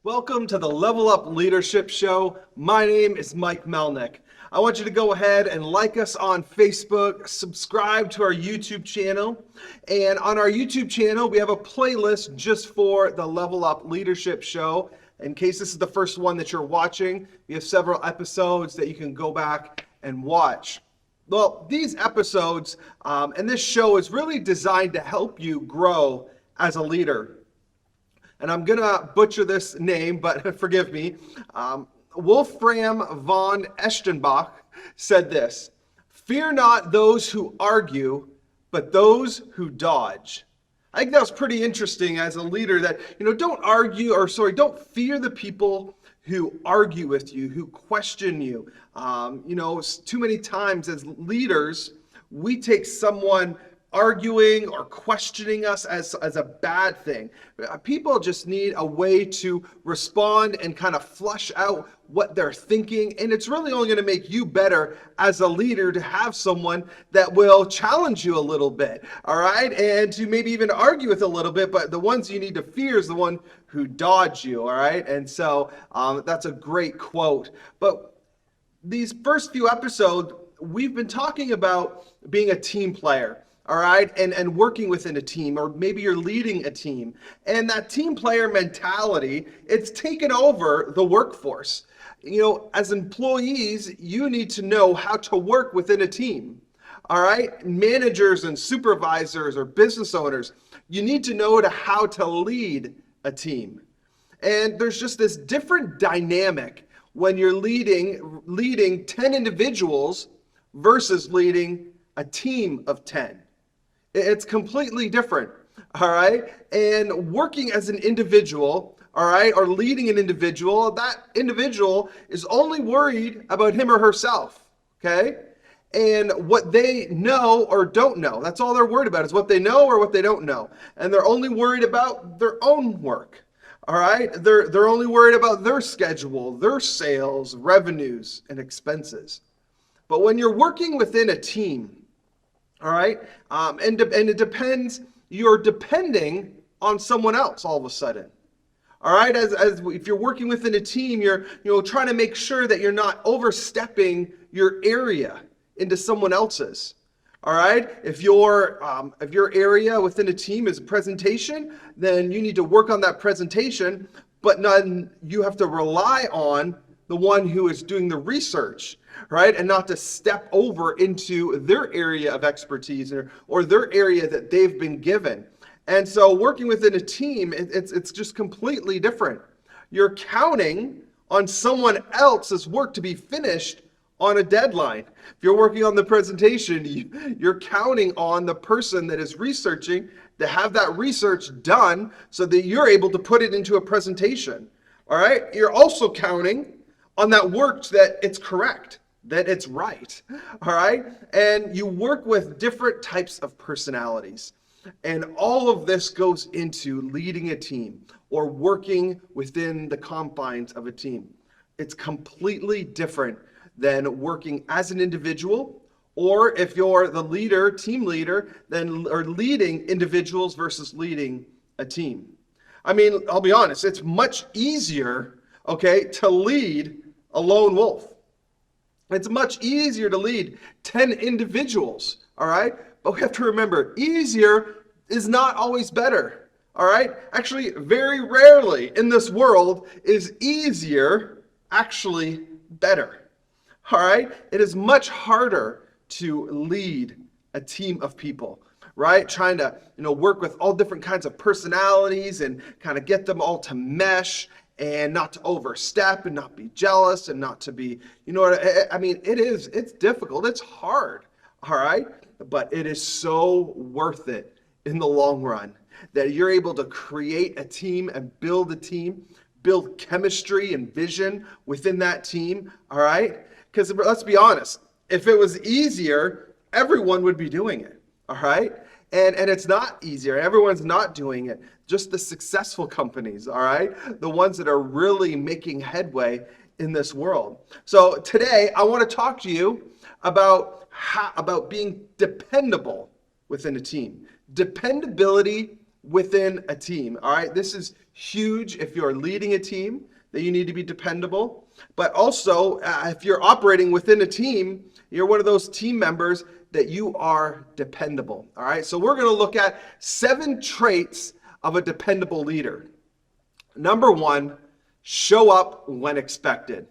Welcome to the Level Up Leadership Show. My name is Mike Melnick. I want you to go ahead and like us on Facebook, subscribe to our YouTube channel. And on our YouTube channel, we have a playlist just for the Level Up Leadership Show. In case this is the first one that you're watching, we have several episodes that you can go back and watch. Well, these episodes and this show is really designed to help you grow as a leader. And I'm going to butcher this name, but forgive me. Wolfram von Eschenbach said this: "Fear not those who argue, but those who dodge." I think that was pretty interesting as a leader that, don't fear the people who argue with you, who question you. Too many times as leaders, we take someone arguing or questioning us as a bad thing. People just need a way to respond and kind of flush out what they're thinking. And it's really only going to make you better as a leader to have someone that will challenge you a little bit, all right? And to maybe even argue with a little bit, but the ones you need to fear is the one who dodge you, all right? And so that's a great quote. But these first few episodes, we've been talking about being a team player. All right, and working within a team, or maybe you're leading a team. And that team player mentality, it's taken over the workforce. As employees, you need to know how to work within a team. All right, managers and supervisors or business owners, you need to know how to lead a team. And there's just this different dynamic when you're leading 10 individuals versus leading a team of 10. It's completely different, all right? And working as an individual, all right, or leading an individual, that individual is only worried about him or herself, okay? And what they know or don't know. That's all they're worried about, is what they know or what they don't know. And they're only worried about their own work, all right? They're only worried about their schedule, their sales, revenues, and expenses. But when you're working within a team, all right, and it depends, you're depending on someone else all of a sudden. All right, as if you're working within a team, you're trying to make sure that you're not overstepping your area into someone else's. All right, if your area within a team is a presentation, then you need to work on that presentation, but you have to rely on the one who is doing the research, right? And not to step over into their area of expertise or their area that they've been given. And so working within a team, it's just completely different. You're counting on someone else's work to be finished on a deadline. If you're working on the presentation, you're counting on the person that is researching to have that research done so that you're able to put it into a presentation. All right? You're also counting on that work that it's correct, that it's right, all right? And you work with different types of personalities. And all of this goes into leading a team or working within the confines of a team. It's completely different than working as an individual, or if you're the leader, team leader, or leading individuals versus leading a team. I mean, I'll be honest, it's much easier, okay, to lead a lone wolf. It's much easier to lead 10 individuals, all right? But we have to remember, easier is not always better, all right? Actually, very rarely in this world is easier actually better, all right? It is much harder to lead a team of people, right? Trying to, work with all different kinds of personalities and kind of get them all to mesh and not to overstep and not be jealous and not to be, it's difficult. It's hard, all right? But it is so worth it in the long run that you're able to create a team and build a team, build chemistry and vision within that team, all right? Because let's be honest, if it was easier, everyone would be doing it, all right? And it's not easier. Everyone's not doing it. Just the successful companies, all right? The ones that are really making headway in this world. So today, I want to talk to you about being dependable within a team. Dependability within a team, all right? This is Huge if you're leading a team that you need to be dependable. But also, if you're operating within a team, you're one of those team members that you are dependable. All right, so we're going to look at 7 traits of a dependable leader. Number 1, show up when expected.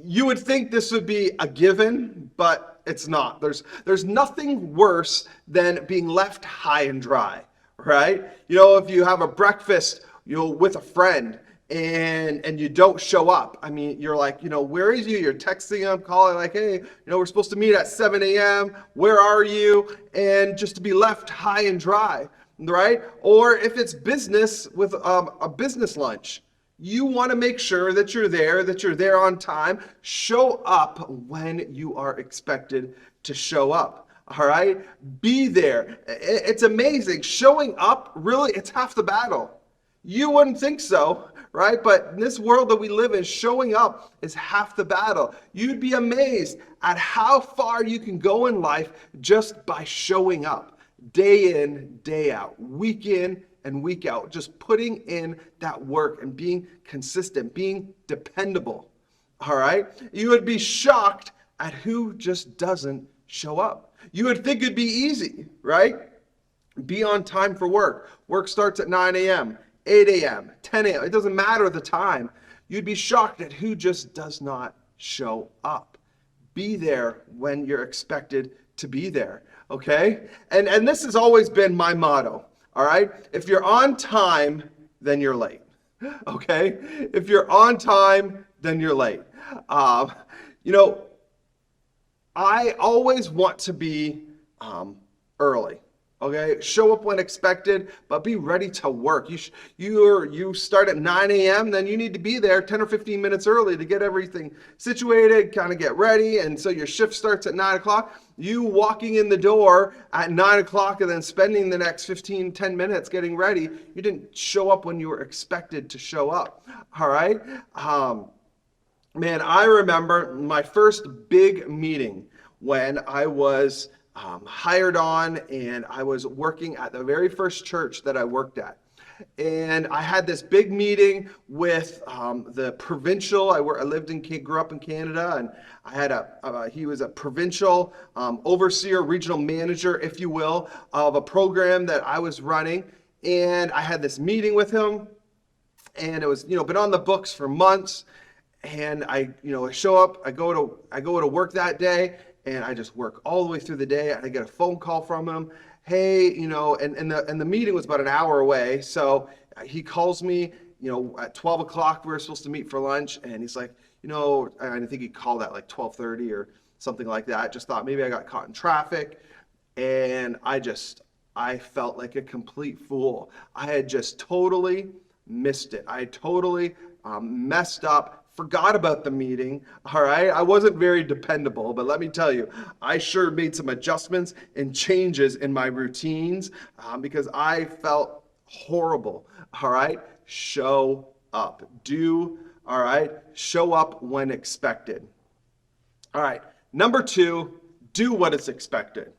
You would think this would be a given, but it's not. There's nothing worse than being left high and dry, right? If you have a breakfast, with a friend and you don't show up. I mean, you're like, where is you? You're texting them, calling like, hey, we're supposed to meet at 7 a.m. Where are you? And just to be left high and dry, right? Or if it's business with a business lunch, you want to make sure that you're there on time. Show up when you are expected to show up. All right? Be there. It's amazing. Showing up, really, it's half the battle. You wouldn't think so, right? But in this world that we live in, showing up is half the battle. You'd be amazed at how far you can go in life just by showing up. Day in, day out, week in and week out, just putting in that work and being consistent, being dependable. All right? You would be shocked at who just doesn't show up. You would think it'd be easy, right? Be on time for work. Work starts at 9 a.m., 8 a.m., 10 a.m. It doesn't matter the time. You'd be shocked at who just does not show up. Be there when you're expected to be there, okay? And this has always been my motto, all right? If you're on time, then you're late, okay? If you're on time, then you're late. I always want to be early. Okay, show up when expected, but be ready to work. You start at 9 a.m., then you need to be there 10 or 15 minutes early to get everything situated, kind of get ready, and so your shift starts at 9 o'clock. You walking in the door at 9 o'clock and then spending the next 10 minutes getting ready, you didn't show up when you were expected to show up, all right? Man, I remember my first big meeting when I was hired on, and I was working at the very first church that I worked at. And I had this big meeting with the provincial. I grew up in Canada, and I had he was a provincial overseer, regional manager, if you will, of a program that I was running. And I had this meeting with him, and it was been on the books for months. And I show up, I go to work that day. And I just work all the way through the day. And I get a phone call from him. Hey, and the meeting was about an hour away. So he calls me, at 12 o'clock, we were supposed to meet for lunch. And he's like, I think he called at like 12:30 or something like that. Just thought maybe I got caught in traffic. And I felt like a complete fool. I had just totally missed it. I totally messed up. Forgot about the meeting, all right? I wasn't very dependable, but let me tell you, I sure made some adjustments and changes in my routines because I felt horrible, all right? Show up. All right? Show up when expected. All right, number 2, do what is expected.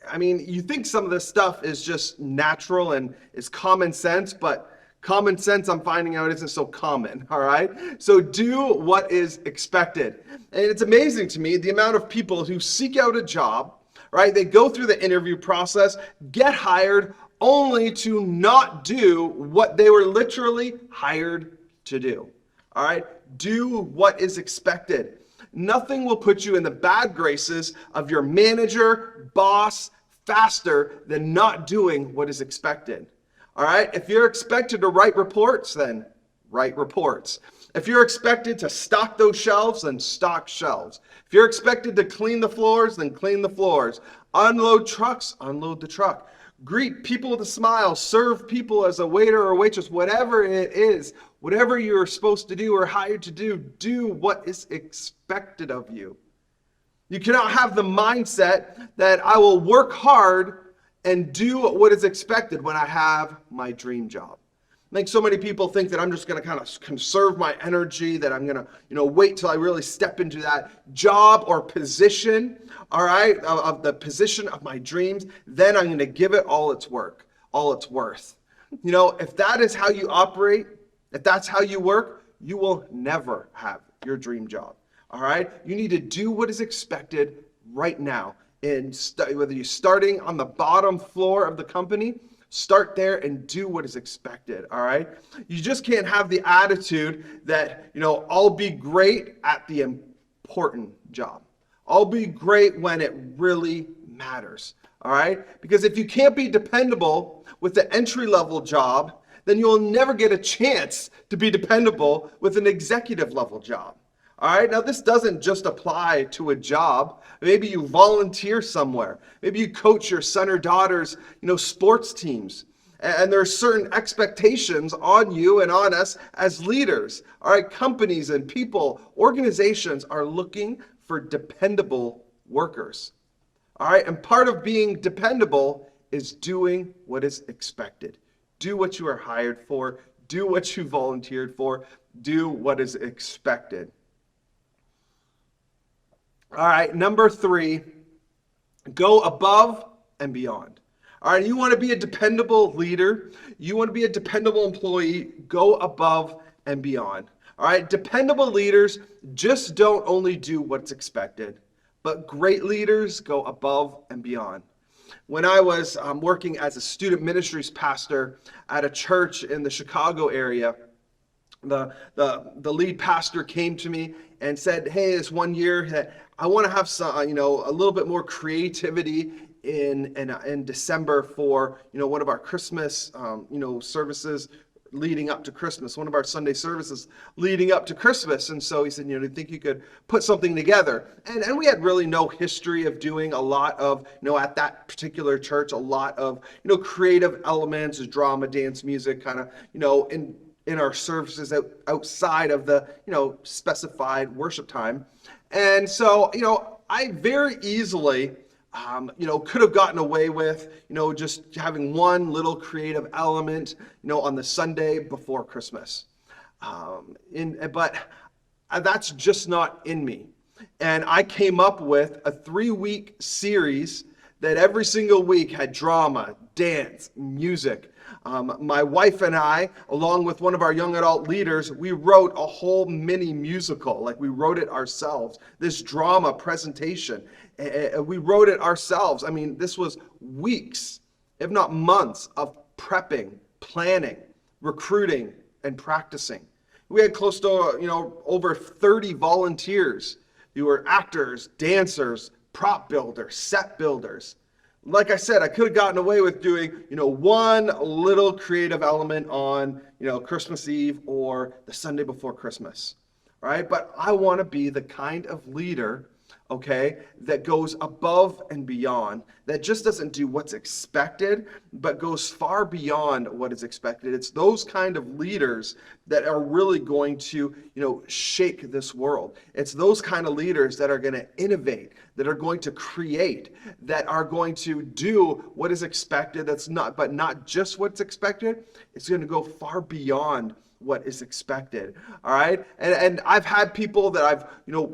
I mean, you think some of this stuff is just natural and is common sense, but common sense, I'm finding out, isn't so common, all right? So do what is expected. And it's amazing to me the amount of people who seek out a job, right? They go through the interview process, get hired, only to not do what they were literally hired to do, all right? Do what is expected. Nothing will put you in the bad graces of your manager, boss, faster than not doing what is expected. All right, if you're expected to write reports, then write reports. If you're expected to stock those shelves, then stock shelves. If you're expected to clean the floors, then clean the floors. Unload trucks, unload the truck. Greet people with a smile, serve people as a waiter or waitress, whatever it is, whatever you're supposed to do or hired to do what is expected of you. You cannot have the mindset that I will work hard and do what is expected when I have my dream job. I think so many people think that I'm just going to kind of conserve my energy, that I'm going to, wait till I really step into that job or position, all right, of the position of my dreams. Then I'm going to give it all its worth. If that is how you operate, if that's how you work, you will never have your dream job. All right? You need to do what is expected right now. And whether you're starting on the bottom floor of the company, start there and do what is expected. All right? You just can't have the attitude that, I'll be great at the important job. I'll be great when it really matters. All right? Because if you can't be dependable with the entry-level job, then you'll never get a chance to be dependable with an executive level job. All right, now this doesn't just apply to a job. Maybe you volunteer somewhere. Maybe you coach your son or daughter's, sports teams. And there are certain expectations on you and on us as leaders. All right, companies and people, organizations are looking for dependable workers. All right, and part of being dependable is doing what is expected. Do what you are hired for. Do what you volunteered for. Do what is expected. All right, number 3, go above and beyond. All right, you want to be a dependable leader. You want to be a dependable employee. Go above and beyond. All right, dependable leaders just don't only do what's expected, but great leaders go above and beyond. When I was working as a student ministries pastor at a church in the Chicago area, the lead pastor came to me and said, "Hey, this one year that I want to have some, a little bit more creativity in December for, one of our Christmas, services leading up to Christmas, one of our Sunday services leading up to Christmas." And so he said, "Do you think you could put something together?" And we had really no history of doing a lot of, at that particular church, a lot of, creative elements, drama, dance, music, kind of, in our services outside of the, specified worship time. And so, I very easily, could have gotten away with, just having one little creative element, on the Sunday before Christmas. But that's just not in me. And I came up with a 3-week series that every single week had drama, dance, music. My wife and I, along with one of our young adult leaders, we wrote a whole mini musical. Like, we wrote it ourselves. This drama presentation, we wrote it ourselves. I mean, this was weeks, if not months, of prepping, planning, recruiting, and practicing. We had close to, over 30 volunteers who were actors, dancers, prop builders, set builders. Like I said, I could have gotten away with doing, one little creative element on, Christmas Eve or the Sunday before Christmas, right? But I want to be the kind of leader, okay, that goes above and beyond, that just doesn't do what's expected, but goes far beyond what is expected. It's those kind of leaders that are really going to, shake this world. It's those kind of leaders that are going to innovate, that are going to create, that are going to do what is expected, but not just what's expected. It's going to go far beyond what is expected. All right. And I've had people that I've,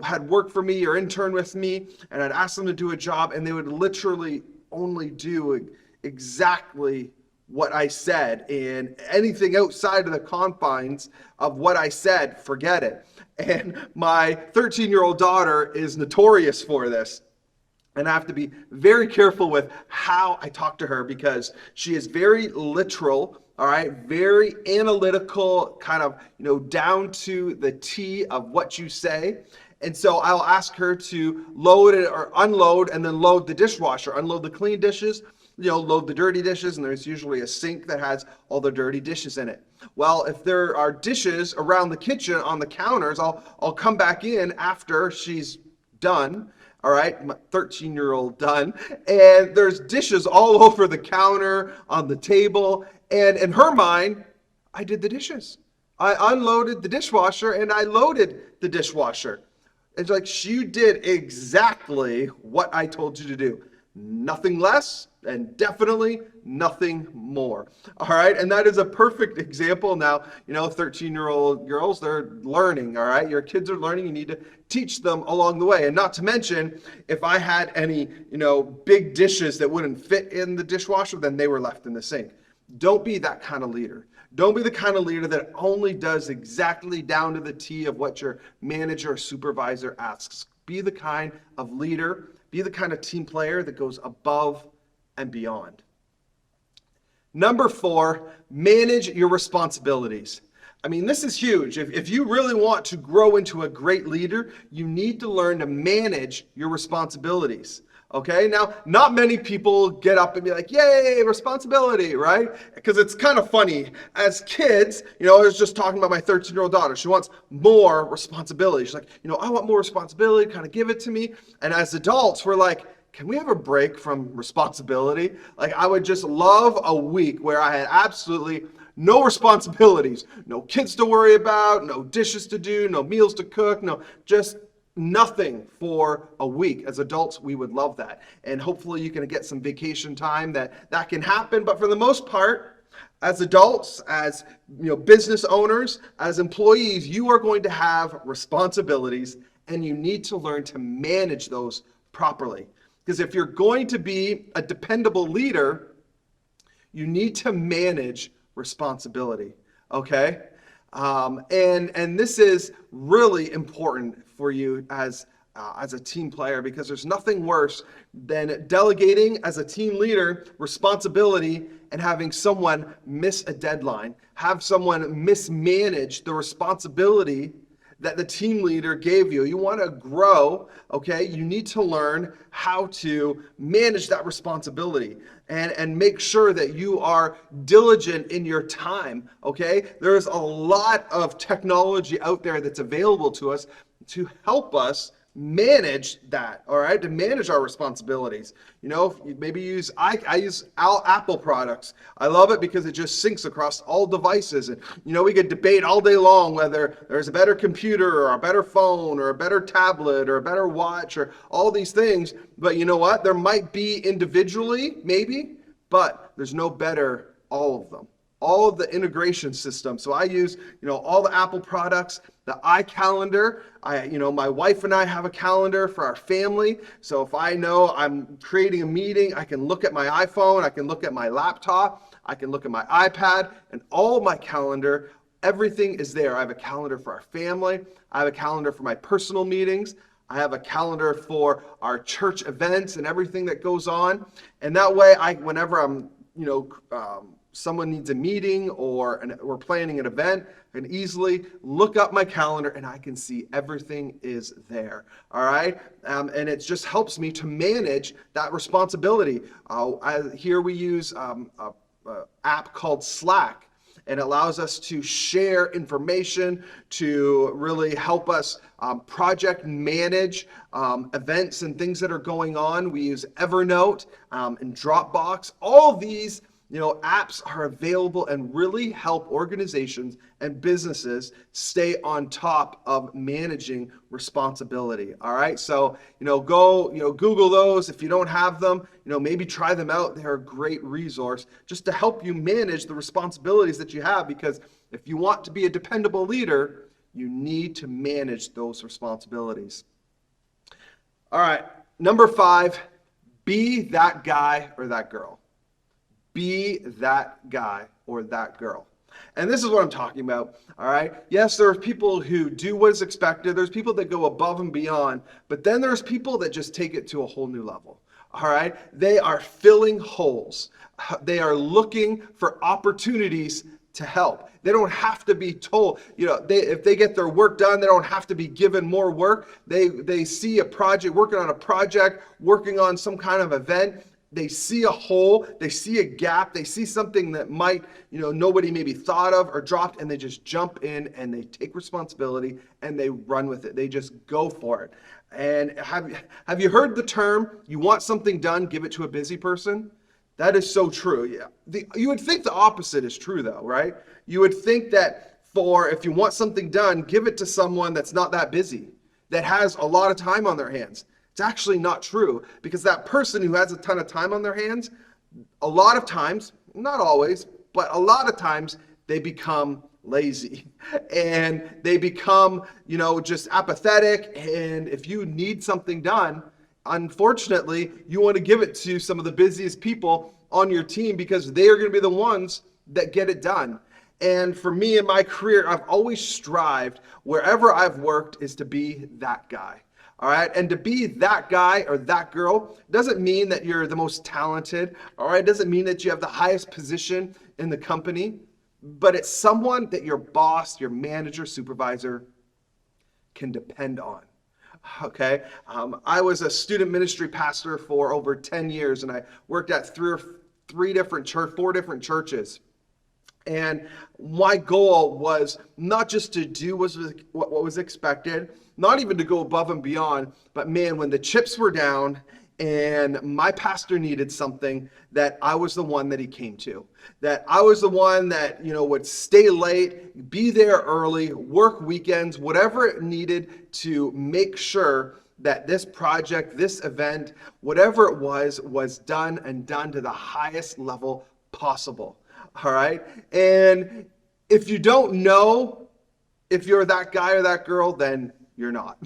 had work for me or intern with me, and I'd ask them to do a job, and they would literally only do exactly what I said, and anything outside of the confines of what I said, forget it. And my 13-year-old daughter is notorious for this. And I have to be very careful with how I talk to her, because she is very literal, all right, very analytical, kind of, down to the T of what you say. And so I'll ask her to load it or unload, and then load the dishwasher, unload the clean dishes, load the dirty dishes, and there's usually a sink that has all the dirty dishes in it. Well, if there are dishes around the kitchen on the counters, I'll come back in after she's done. All right, my 13-year-old done, and there's dishes all over the counter, on the table, and in her mind, I did the dishes. I unloaded the dishwasher and I loaded the dishwasher. It's like, you did exactly what I told you to do. Nothing less, and definitely nothing more. All right, and that is a perfect example. Now, 13-year-old girls, they're learning, all right? Your kids are learning. You need to teach them along the way. And not to mention, if I had any, big dishes that wouldn't fit in the dishwasher, then they were left in the sink. Don't be that kind of leader. Don't be the kind of leader that only does exactly down to the T of what your manager or supervisor asks. Be the kind of leader, be the kind of team player that goes above and beyond. Number 4, manage your responsibilities. I mean, this is huge. If you really want to grow into a great leader, you need to learn to manage your responsibilities. Okay, now not many people get up and be like, yay, responsibility, right? Because it's kind of funny. As kids, I was just talking about my 13-year-old daughter. She wants more responsibility. She's like, I want more responsibility, kind of give it to me. And as adults, we're like, can we have a break from responsibility? Like, I would just love a week where I had absolutely no responsibilities, no kids to worry about, no dishes to do, no meals to cook, just nothing for a week. As adults, we would love that. And hopefully you can get some vacation time that can happen. But for the most part, as adults, as business owners, as employees, you are going to have responsibilities, and you need to learn to manage those properly. Because if you're going to be a dependable leader, you need to manage responsibility. Okay? And this is really important for you as a team player, because there's nothing worse than delegating as a team leader responsibility and having someone miss a deadline, have someone mismanage the responsibility that the team leader gave you. You want to grow, okay? You need to learn how to manage that responsibility and make sure that you are diligent in your time, okay? There's a lot of technology out there that's available to us to help us manage that, all right, to manage our responsibilities. Maybe I use Apple products. I love it because it just syncs across all devices, and we could debate all day long whether there's a better computer or a better phone or a better tablet or a better watch or all these things. But you know what? There might be individually, maybe, but there's no better all of them. All of the integration systems. So I use, all the Apple products, the iCalendar. My wife and I have a calendar for our family. So if I know I'm creating a meeting, I can look at my iPhone, I can look at my laptop, I can look at my iPad, and all of my calendar, everything is there. I have a calendar for our family. I have a calendar for my personal meetings. I have a calendar for our church events and everything that goes on. And that way, whenever I'm, someone needs a meeting or we're planning an event, I can easily look up my calendar and I can see everything is there. All right. And it just helps me to manage that responsibility. Here we use an app called Slack. And it allows us to share information, to really help us project manage events and things that are going on. We use Evernote and Dropbox. All of these apps are available and really help organizations and businesses stay on top of managing responsibility. All right. So, go, Google those. If you don't have them, maybe try them out. They're a great resource just to help you manage the responsibilities that you have, because if you want to be a dependable leader, you need to manage those responsibilities. All right. Number 5, be that guy or that girl. Be that guy or that girl. And this is what I'm talking about, all right? Yes, there are people who do what is expected. There's people that go above and beyond. But then there's people that just take it to a whole new level, all right? They are filling holes. They are looking for opportunities to help. They don't have to be told, if they get their work done, they don't have to be given more work. They see a project, working on a project, working on some kind of event. They see a hole, they see a gap, they see something that might, nobody maybe thought of or dropped, and they just jump in and they take responsibility and they run with it. They just go for it. And have you heard the term, you want something done, give it to a busy person? That is so true. Yeah. You would think the opposite is true though, right? You would think that if you want something done, give it to someone that's not that busy, that has a lot of time on their hands. It's actually not true, because that person who has a ton of time on their hands, a lot of times, not always, but a lot of times, they become lazy and they become, just apathetic. And if you need something done, unfortunately, you want to give it to some of the busiest people on your team because they are going to be the ones that get it done. And for me in my career, I've always strived wherever I've worked is to be that guy. All right. And to be that guy or that girl doesn't mean that you're the most talented. All right. It doesn't mean that you have the highest position in the company, but it's someone that your boss, your manager, supervisor can depend on. Okay. I was a student ministry pastor for over 10 years and I worked at four different churches. And my goal was not just to do what was expected, not even to go above and beyond, but man, when the chips were down and my pastor needed something, that I was the one that he came to. That I was the one that, would stay late, be there early, work weekends, whatever it needed to make sure that this project, this event, whatever it was done and done to the highest level possible. All right. And if you don't know if you're that guy or that girl, then you're not.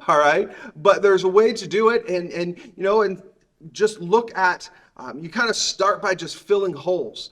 All right. But there's a way to do it. And just look at, you kind of start by just filling holes,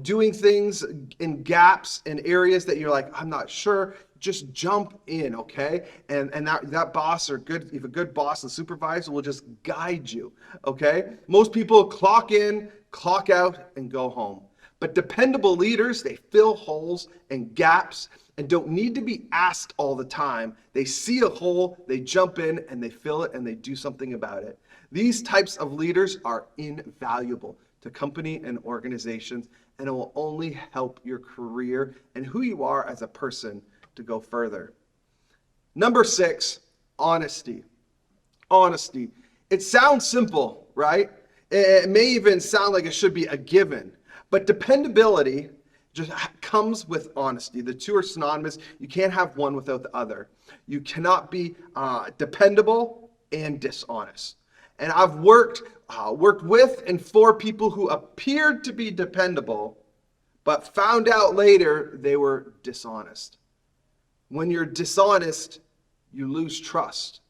doing things in gaps in areas that you're like, I'm not sure. Just jump in. Okay. And that boss if a good boss and supervisor will just guide you. Okay. Most people clock in, clock out, and go home. But dependable leaders, they fill holes and gaps and don't need to be asked all the time. They see a hole, they jump in and they fill it and they do something about it. These types of leaders are invaluable to company and organizations, and it will only help your career and who you are as a person to go further. Number 6, honesty. Honesty. It sounds simple, right? It may even sound like it should be a given. But dependability just comes with honesty. The two are synonymous. You can't have one without the other. You cannot be dependable and dishonest. And I've worked with and for people who appeared to be dependable, but found out later they were dishonest. When you're dishonest, you lose trust.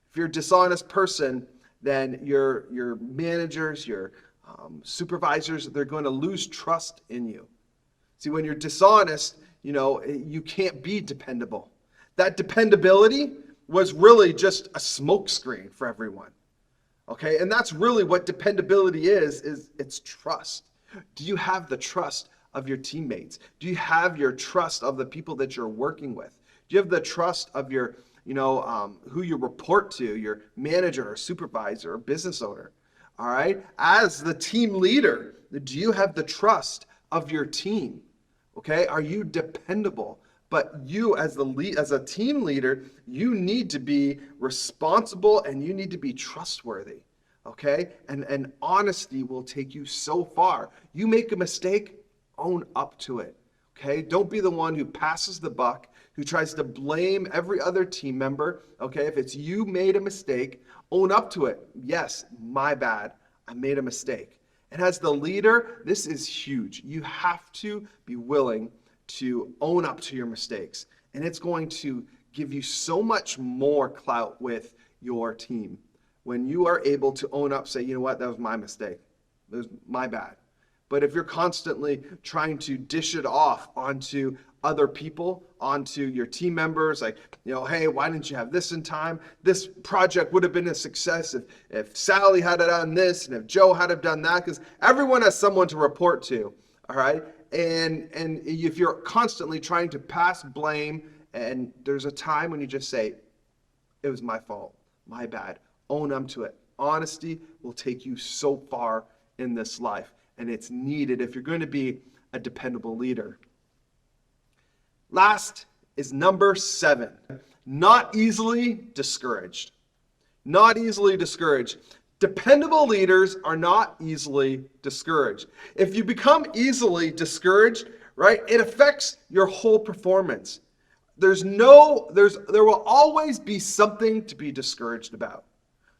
If you're a dishonest person, then your managers, your supervisors, they're going to lose trust in you. See, when you're dishonest, you can't be dependable. That dependability was really just a smokescreen for everyone. Okay, and that's really what dependability is it's trust. Do you have the trust of your teammates? Do you have your trust of the people that you're working with? Do you have the trust of your, who you report to, your manager or supervisor or business owner? All right. As the team leader, do you have the trust of your team? Okay. Are you dependable? But you as a team leader, you need to be responsible and you need to be trustworthy. Okay. And honesty will take you so far. You make a mistake, own up to it. Okay. Don't be the one who passes the buck, who tries to blame every other team member. Okay. If it's you made a mistake, own up to it. Yes, my bad. I made a mistake. And as the leader, this is huge. You have to be willing to own up to your mistakes. And it's going to give you so much more clout with your team. When you are able to own up, say, you know what, that was my mistake. It was my bad. But if you're constantly trying to dish it off onto other people, onto your team members, like, hey, why didn't you have this in time? This project would have been a success if Sally had done this and if Joe had have done that, because everyone has someone to report to, all right? And if you're constantly trying to pass blame, and there's a time when you just say, it was my fault, my bad, own up to it. Honesty will take you so far in this life. And it's needed if you're going to be a dependable leader. Last is number 7, not easily discouraged. Not easily discouraged. Dependable leaders are not easily discouraged. If you become easily discouraged, right, it affects your whole performance. There will always be something to be discouraged about.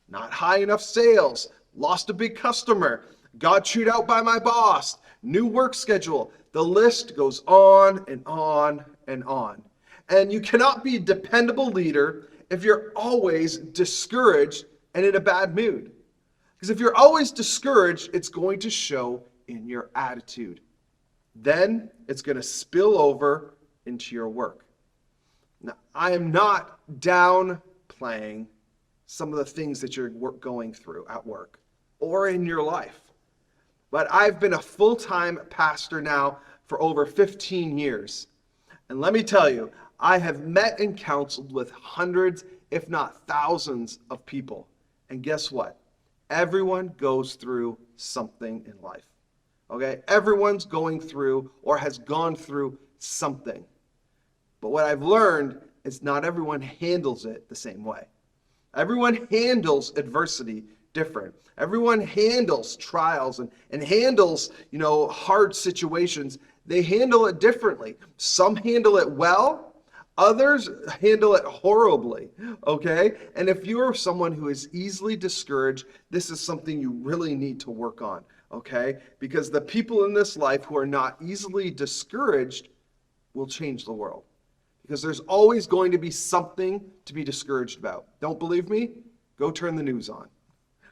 Not high enough sales, lost a big customer, got chewed out by my boss, new work schedule. The list goes on and on and on. And you cannot be a dependable leader if you're always discouraged and in a bad mood. Because if you're always discouraged, it's going to show in your attitude. Then it's going to spill over into your work. Now, I am not downplaying some of the things that you're going through at work or in your life. But I've been a full-time pastor now for over 15 years. And let me tell you, I have met and counseled with hundreds, if not thousands, of people. And guess what? Everyone goes through something in life. Okay? Everyone's going through or has gone through something. But what I've learned is not everyone handles it the same way. Everyone handles adversity different. Everyone handles trials and handles, hard situations. They handle it differently. Some handle it well, others handle it horribly, okay? And if you're someone who is easily discouraged, this is something you really need to work on, okay? Because the people in this life who are not easily discouraged will change the world. Because there's always going to be something to be discouraged about. Don't believe me? Go turn the news on.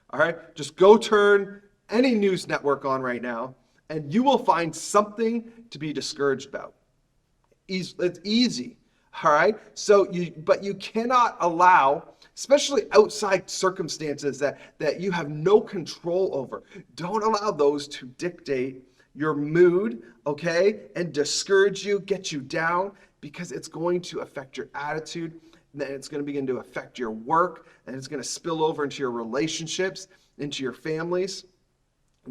All right? Just go turn any news network on right now, and you will find something to be discouraged about. It's easy. All right? But you cannot allow, especially outside circumstances that you have no control over. Don't allow those to dictate your mood, okay, and discourage you, get you down, because it's going to affect your attitude, and then it's going to begin to affect your work, and it's going to spill over into your relationships, into your families.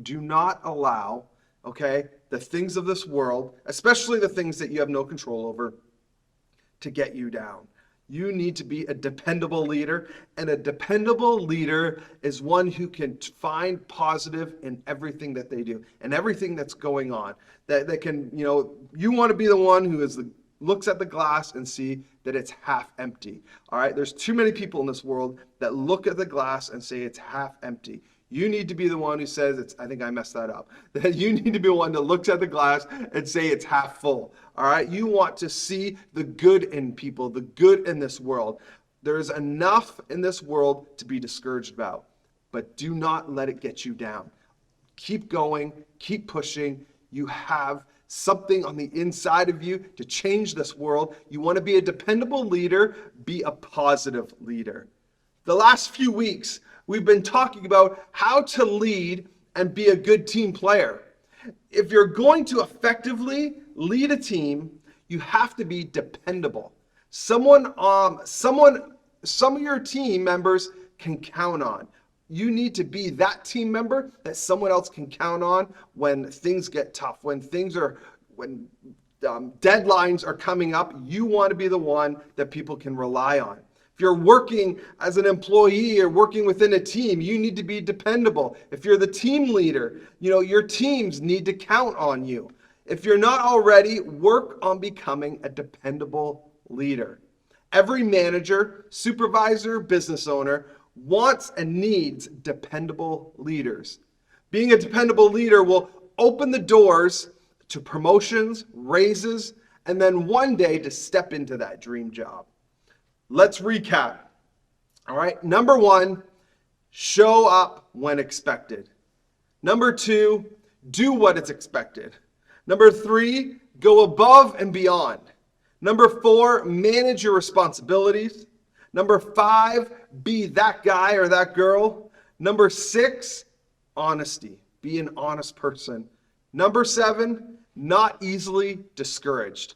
Do not allow, okay, the things of this world, especially the things that you have no control over, to get you down. You need to be a dependable leader, and a dependable leader is one who can find positive in everything that they do and everything that's going on. That can, you want to be the one who looks at the glass and see that it's half empty. All right, there's too many people in this world that look at the glass and say it's half empty. You need to be the one who says, I think I messed that up. That you need to be the one that looks at the glass and say it's half full. All right, you want to see the good in people, the good in this world. There is enough in this world to be discouraged about, but do not let it get you down. Keep going, keep pushing. You have something on the inside of you to change this world. You want to be a dependable leader, be a positive leader. The last few weeks, we've been talking about how to lead and be a good team player. If you're going to effectively lead a team, you have to be dependable. Some of your team members can count on. You need to be that team member that someone else can count on when things get tough, when deadlines are coming up. You want to be the one that people can rely on. If you're working as an employee or working within a team, you need to be dependable. If you're the team leader, your teams need to count on you. If you're not already, work on becoming a dependable leader. Every manager, supervisor, business owner wants and needs dependable leaders. Being a dependable leader will open the doors to promotions, raises, and then one day to step into that dream job. Let's recap. All right. Number 1, show up when expected. Number 2, do what is expected. Number 3, go above and beyond. Number 4, manage your responsibilities. Number 5, be that guy or that girl. Number 6, honesty. Be an honest person. Number 7, not easily discouraged.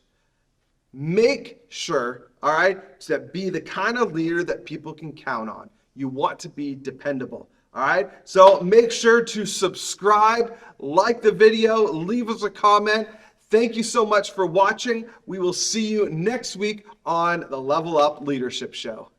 Make sure, all right, to be the kind of leader that people can count on. You want to be dependable, all right? So make sure to subscribe, like the video, leave us a comment. Thank you so much for watching. We will see you next week on the Level Up Leadership Show.